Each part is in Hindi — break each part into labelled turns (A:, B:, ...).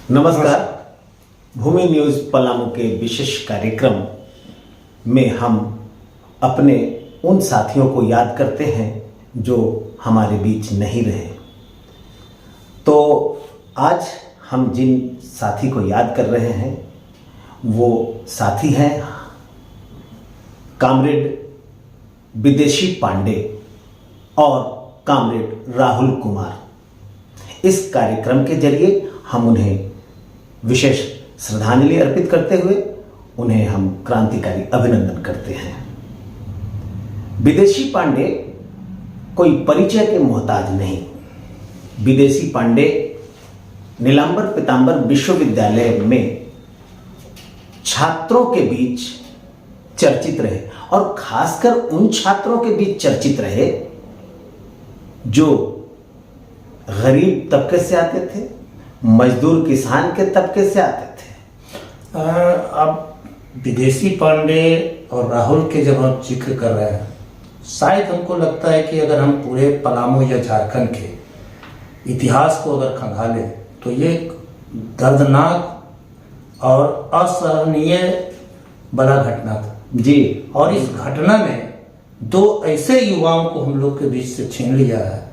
A: नमस्कार। भूमि न्यूज पलामू के विशेष कार्यक्रम में हम अपने उन साथियों को याद करते हैं जो हमारे बीच नहीं रहे। तो आज हम जिन साथी को याद कर रहे हैं वो साथी हैं कामरेड विदेशी पांडे और कामरेड राहुल कुमार। इस कार्यक्रम के जरिए हम उन्हें विशेष श्रद्धांजलि अर्पित करते हुए उन्हें हम क्रांतिकारी अभिनंदन करते हैं। विदेशी पांडे कोई परिचय के मोहताज नहीं। विदेशी पांडे नीलांबर पीतांबर विश्वविद्यालय में छात्रों के बीच चर्चित रहे और खासकर उन छात्रों के बीच चर्चित रहे जो गरीब तबके से आते थे, मजदूर किसान के तबके से आते थे।
B: अब विदेशी पांडे और राहुल के जब हम जिक्र कर रहे हैं, शायद हमको लगता है कि अगर हम पूरे पलामू या झारखंड के इतिहास को अगर खंगाले तो ये एक दर्दनाक और असहनीय बड़ा घटना था
A: जी।
B: और इस घटना में दो ऐसे युवाओं को हम लोग के बीच से छीन लिया है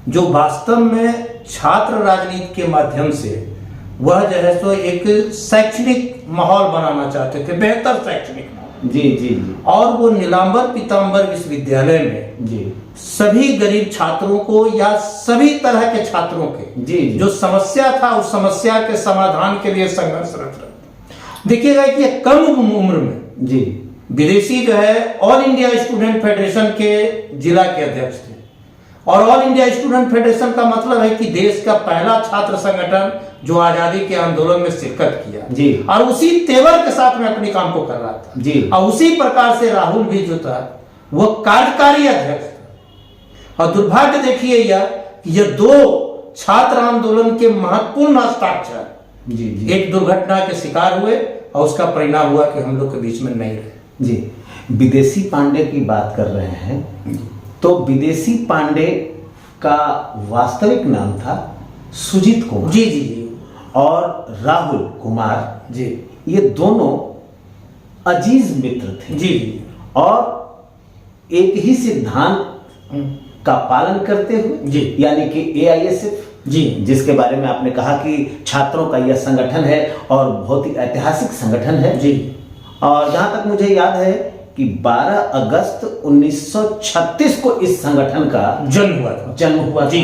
B: जो वास्तव में छात्र राजनीति के माध्यम से वह जो है सो एक शैक्षणिक माहौल बनाना चाहते थे, बेहतर शैक्षणिक माहौल।
A: जी जी जी।
B: और वो नीलांबर पीतांबर विश्वविद्यालय में
A: जी
B: सभी गरीब छात्रों को या सभी तरह के छात्रों के
A: जी
B: जो समस्या था उस समस्या के समाधान के लिए संघर्षरत रहे। देखिएगा कि कम उम्र में
A: जी
B: विदेशी जो है ऑल इंडिया स्टूडेंट फेडरेशन के जिला के अध्यक्ष थे। और ऑल इंडिया स्टूडेंट फेडरेशन का मतलब है कि देश का पहला छात्र संगठन जो आजादी के आंदोलन में शिरकत किया
A: जी।
B: और उसी तेवर के साथ में अपने काम को कर रहा था
A: जी।
B: और उसी प्रकार से राहुल भी जो था वह कार्यकारी अध्यक्ष था। और दुर्भाग्य देखिए यह कि ये दो छात्र आंदोलन के महत्वपूर्ण हस्ताक्षर
A: जी जी
B: एक दुर्घटना के शिकार हुए और उसका परिणाम हुआ कि हम लोग के बीच में नहीं रहे।
A: जी। विदेशी पांडे की बात कर रहे हैं तो विदेशी पांडे का वास्तविक नाम था सुजीत कुमार।
B: जी जी जी।
A: और राहुल कुमार
B: जी
A: ये दोनों अजीज मित्र थे
B: जी जी।
A: और एक ही सिद्धांत का पालन करते हुए
B: जी
A: यानी कि एआईएसएफ
B: जी
A: जिसके बारे में आपने कहा कि छात्रों का यह संगठन है और बहुत ही ऐतिहासिक संगठन है
B: जी।
A: और जहां तक मुझे याद है कि 12 अगस्त 1936 को इस संगठन का जन्म हुआ
B: जी।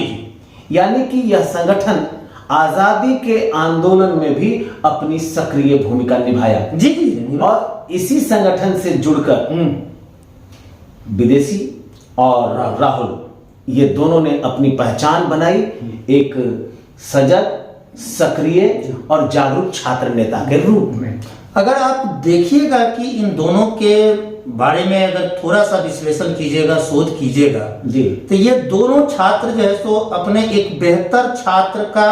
A: यानी कि यह संगठन आजादी के आंदोलन में भी अपनी सक्रिय भूमिका निभाया।
B: जी जी।
A: और इसी संगठन से जुड़कर विदेशी और राहुल ये दोनों ने अपनी पहचान बनाई एक सजग, सक्रिय और जागरूक छात्र नेता के रूप में।
B: अगर आप देखिएगा कि इन दोनों के बारे में अगर थोड़ा सा विश्लेषण कीजिएगा, शोध कीजिएगा
A: जी
B: तो ये दोनों छात्र जो है सो अपने एक बेहतर छात्र का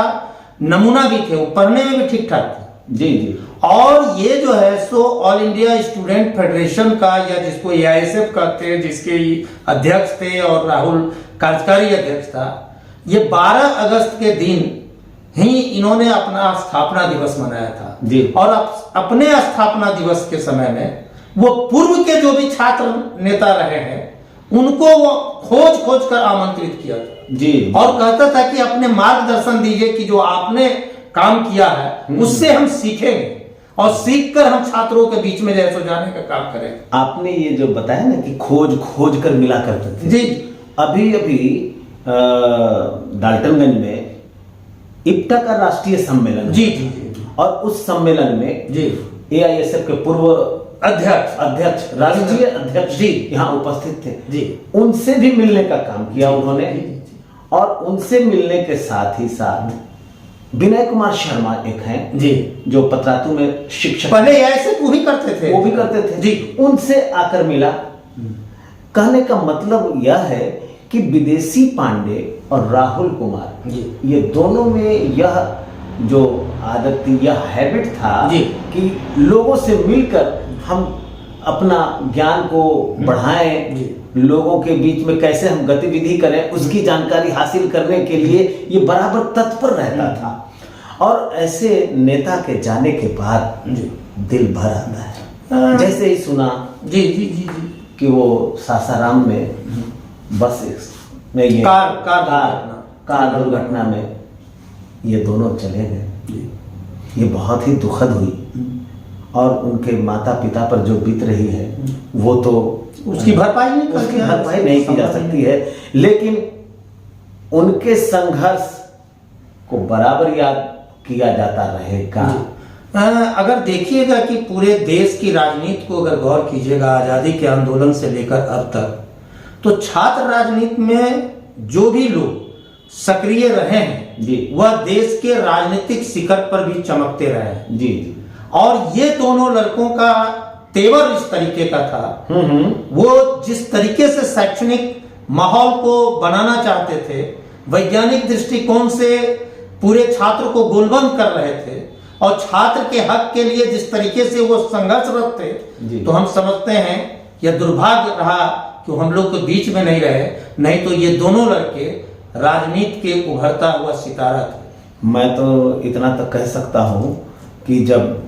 B: नमूना भी थे। वो पढ़ने में भी ठीक ठाक थे।
A: जी जी।
B: और ये जो है so all India student federation का या जिसको एआईएसएफ कहते हैं जिसके अध्यक्ष थे और राहुल कार्यकारी अध्यक्ष था, ये 12 अगस्त के दिन ही इन्होंने अपना स्थापना दिवस मनाया था
A: जी।
B: और अपने स्थापना दिवस के समय में वो पूर्व के जो भी छात्र नेता रहे हैं उनको वो खोज कर आमंत्रित किया था
A: जी।
B: और कहता था कि अपने मार्गदर्शन दीजिए कि जो आपने काम किया है उससे हम सीखेंगे और सीखकर हम छात्रों के बीच में जैसे जाने का काम करेंगे।
A: आपने ये जो बताया ना कि खोज कर मिला करते थे।
B: जी।
A: अभी डाल्टनगंज में इप्टा का राष्ट्रीय सम्मेलन
B: जी जी जी।
A: और उस सम्मेलन में
B: जी
A: एआईएसएफ के पूर्व
B: अध्यक्ष
A: राष्ट्रीय अध्यक्ष
B: जी
A: यहाँ उपस्थित थे
B: जी।
A: उनसे भी मिलने का काम किया उन्होंने।
B: जी।
A: और उनसे मिलने के साथ ही साथ विनय कुमार शर्मा एक हैं
B: जी
A: जो पतरातू में शिक्षक
B: पहले ऐसे वो भी करते थे।
A: वो भी करते थे
B: जी।
A: उनसे आकर मिला। कहने का मतलब यह है कि विदेशी पांडे और राहुल कुमार
B: जी।
A: ये दोनों में यह जो आदत थी, यह हैबिट था
B: जी।
A: कि लोगों से मिलकर हम अपना ज्ञान को बढ़ाएं, लोगों के बीच में कैसे हम गतिविधि करें उसकी जानकारी हासिल करने के लिए ये बराबर तत्पर रहता था। और ऐसे नेता के जाने के बाद
B: जी
A: दिल भर आता है। जैसे ही सुना
B: जी जी जी जी
A: कि वो सासाराम में बस में ये कार दुर्घटना में ये दोनों चले गए, ये बहुत ही दुखद हुई और उनके माता पिता पर जो बीत रही है वो तो
B: उसकी भरपाई नहीं
A: की जा सकती है, लेकिन उनके संघर्ष को बराबर याद किया जाता रहेगा।
B: अगर देखिएगा कि पूरे देश की राजनीति को अगर गौर कीजिएगा, आजादी के आंदोलन से लेकर अब तक, तो छात्र राजनीति में जो भी लोग सक्रिय रहे हैं
A: जी,
B: वह देश के राजनीतिक शिखर पर भी चमकते रहे हैं
A: जी।
B: और ये दोनों लड़कों का तेवर इस तरीके का था, वो जिस तरीके से शैक्षणिक माहौल को बनाना चाहते थे, वैज्ञानिक दृष्टिकोण से पूरे छात्र को गोलबंद कर रहे थे और छात्र के हक के लिए जिस तरीके से वो संघर्षरत थे, तो हम समझते हैं यह दुर्भाग्य रहा कि हम लोग के बीच में नहीं रहे, नहीं तो ये दोनों लड़के राजनीति के उभरता हुआ सितारा थे।
A: मैं तो इतना तक कह सकता हूं कि जब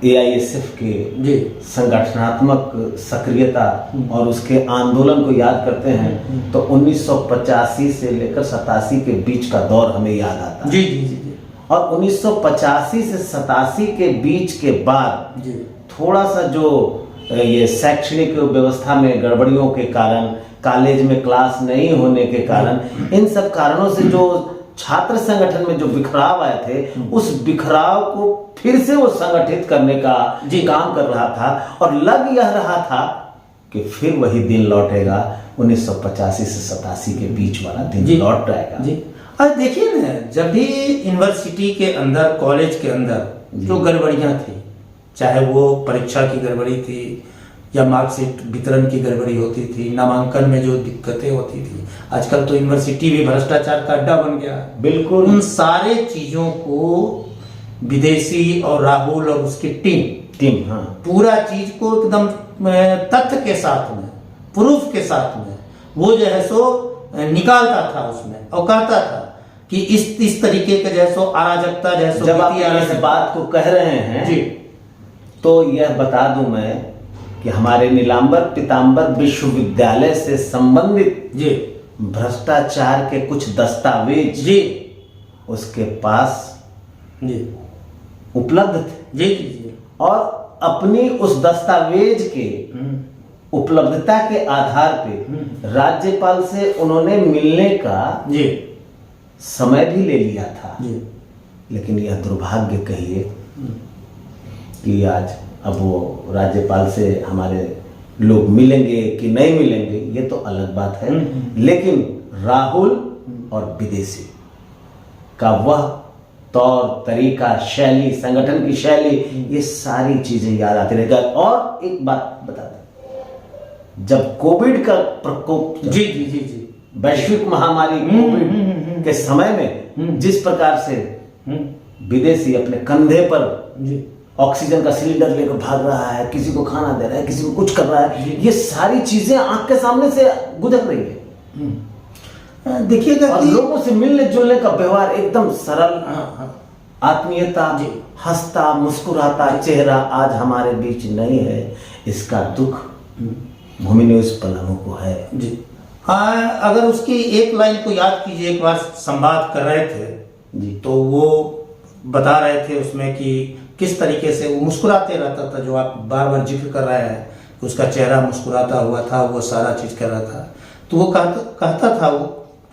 A: AISF के संगठनात्मक सक्रियता और उसके आंदोलन को याद करते हैं तो 1985 से लेकर 87 के बीच का दौर हमें याद आता है।
B: जी जी जी जी।
A: और 1985 से 87 के बीच के बाद
B: जी
A: थोड़ा सा जो ये शैक्षणिक व्यवस्था में गड़बड़ियों के कारण, कॉलेज में क्लास नहीं होने के कारण, इन सब कारणों से जो छात्र संगठन में जो बिखराव आए थे, उस बिखराव को फिर से वो संगठित करने का काम कर रहा था और लग यह रहा था कि फिर वही दिन लौटेगा, 1985 से 87 के बीच वाला दिन लौट आएगा।
B: जी। और देखिए ना, जब भी यूनिवर्सिटी के अंदर, कॉलेज के अंदर जो गड़बड़ियां थी, चाहे वो परीक्षा की गड़बड़ी थी या मार्कशीट वितरण की गड़बड़ी होती थी, नामांकन में जो दिक्कतें होती थी, आजकल तो यूनिवर्सिटी भी भ्रष्टाचार का अड्डा बन गया।
A: बिल्कुल।
B: उन सारे चीजों को विदेशी और राहुल और उसकी टीम पूरा चीज को एकदम तथ्य के साथ में, प्रूफ के साथ में वो जो है सो निकालता था उसमें और कहता था कि इस तरीके के जैसो अराजकता जैसो।
A: जब आप इस बात को कह रहे हैं
B: जी,
A: तो यह बता दूं मैं कि हमारे नीलांबर पीतांबर विश्वविद्यालय से संबंधित
B: जी
A: भ्रष्टाचार के कुछ दस्तावेज
B: जी
A: उसके पास
B: जी
A: उपलब्ध थे।
B: जी जी।
A: और अपनी उस दस्तावेज के उपलब्धता के आधार पे राज्यपाल से उन्होंने मिलने का
B: जी
A: समय भी ले लिया था
B: जी।
A: लेकिन यह दुर्भाग्य कहिए कि आज अब वो राज्यपाल से हमारे लोग मिलेंगे कि नहीं मिलेंगे ये तो अलग बात है, लेकिन राहुल और विदेशी का वह तौर तरीका, शैली, संगठन की शैली, ये सारी चीजें याद आती रहेगा। और एक बात बता दें, जब कोविड का प्रकोप,
B: जी जी जी जी,
A: वैश्विक महामारी कोविड के समय में जिस प्रकार से विदेशी अपने कंधे पर ऑक्सीजन का सिलेंडर लेकर भाग रहा है, किसी को खाना दे रहा है, किसी को कुछ कर रहा है, ये सारी चीजें आंख के सामने से गुजर रही है।
B: देखिएगा
A: और लोगों से मिलने जुलने का व्यवहार एकदम सरल, आत्मीयता, हंसता मुस्कुराता चेहरा आज हमारे बीच नहीं है। इसका दुख भूमि न्यूज पलामू को है
B: जी। अगर उसकी एक लाइन को याद कीजिए, एक बार संवाद कर रहे थे
A: जी,
B: तो वो बता रहे थे उसमें कि किस तरीके से वो मुस्कुराते रहता था, जो आप बार बार जिक्र कर रहे हैं कि उसका चेहरा मुस्कुराता हुआ था, वो सारा चीज कर रहा था। तो वो कहता था, वो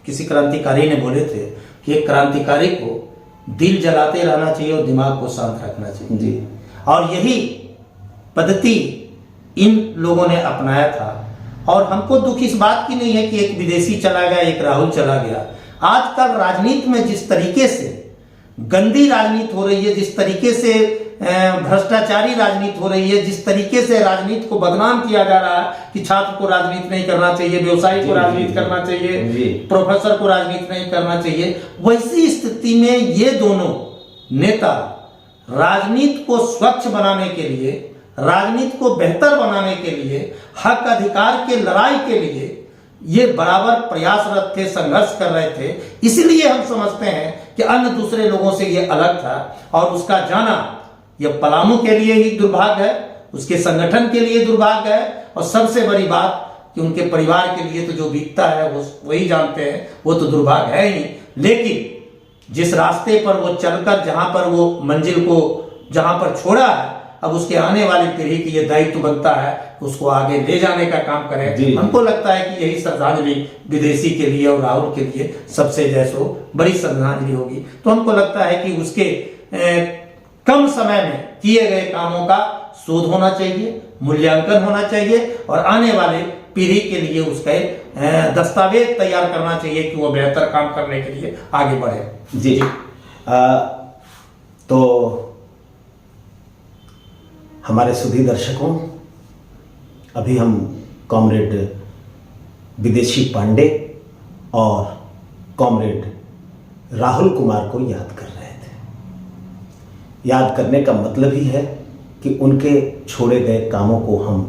B: किसी क्रांतिकारी ने बोले थे कि एक क्रांतिकारी को दिल जलाते रहना चाहिए और दिमाग को शांत रखना चाहिए
A: जी।
B: और यही पद्धति इन लोगों ने अपनाया था। और हमको दुख इस बात की नहीं है कि एक विदेशी चला गया, एक राहुल चला गया। आजकल राजनीति में जिस तरीके से गंदी राजनीति हो रही है, जिस तरीके से भ्रष्टाचारी राजनीति हो रही है, जिस तरीके से राजनीति को बदनाम किया जा रहा है कि छात्र को राजनीति नहीं करना चाहिए, व्यवसायी को राजनीति करना चाहिए, प्रोफेसर को राजनीति नहीं करना चाहिए, वैसी स्थिति में ये दोनों नेता राजनीति को स्वच्छ बनाने के लिए, राजनीति को बेहतर बनाने के लिए, हक अधिकार के लड़ाई के लिए ये बराबर प्रयासरत थे, संघर्ष कर रहे थे। इसलिए हम समझते हैं कि अन्य दूसरे लोगों से ये अलग था और उसका जाना यह पलामू के लिए ही दुर्भाग्य है, उसके संगठन के लिए दुर्भाग्य है, और सबसे बड़ी बात कि उनके परिवार के लिए तो जो बीतता है वो वही जानते हैं, वो तो दुर्भाग्य है ही। लेकिन जिस रास्ते पर वो चलकर जहां पर वो मंजिल को जहां पर छोड़ा है, अब उसके आने वाली पीढ़ी की ये दायित्व बनता है कि उसको आगे ले जाने का काम करे। हमको लगता है कि यही श्रद्धांजलि विदेशी के लिए और राहुल के लिए सबसे जैसो बड़ी श्रद्धांजलि होगी। तो हमको लगता है कि उसके कम समय में किए गए कामों का शोध होना चाहिए, मूल्यांकन होना चाहिए, और आने वाले पीढ़ी के लिए उसके दस्तावेज तैयार करना चाहिए कि वो बेहतर काम करने के लिए आगे बढ़े।
A: जी तो हमारे सुधी दर्शकों, अभी हम कॉमरेड विदेशी पांडे और कॉमरेड राहुल कुमार को याद कर रहे थे। याद करने का मतलब ही है कि उनके छोड़े गए कामों को हम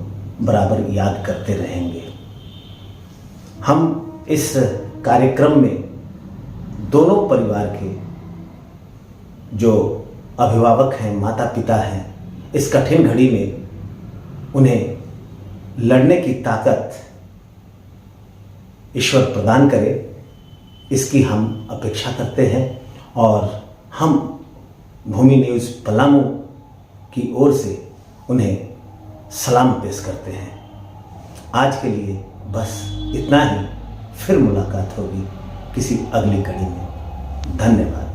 A: बराबर याद करते रहेंगे। हम इस कार्यक्रम में दोनों परिवार के जो अभिभावक हैं, माता पिता हैं, इस कठिन घड़ी में उन्हें लड़ने की ताकत ईश्वर प्रदान करे, इसकी हम अपेक्षा करते हैं। और हम भूमि न्यूज़ पलामू की ओर से उन्हें सलाम पेश करते हैं। आज के लिए बस इतना ही, फिर मुलाकात होगी किसी अगली कड़ी में। धन्यवाद।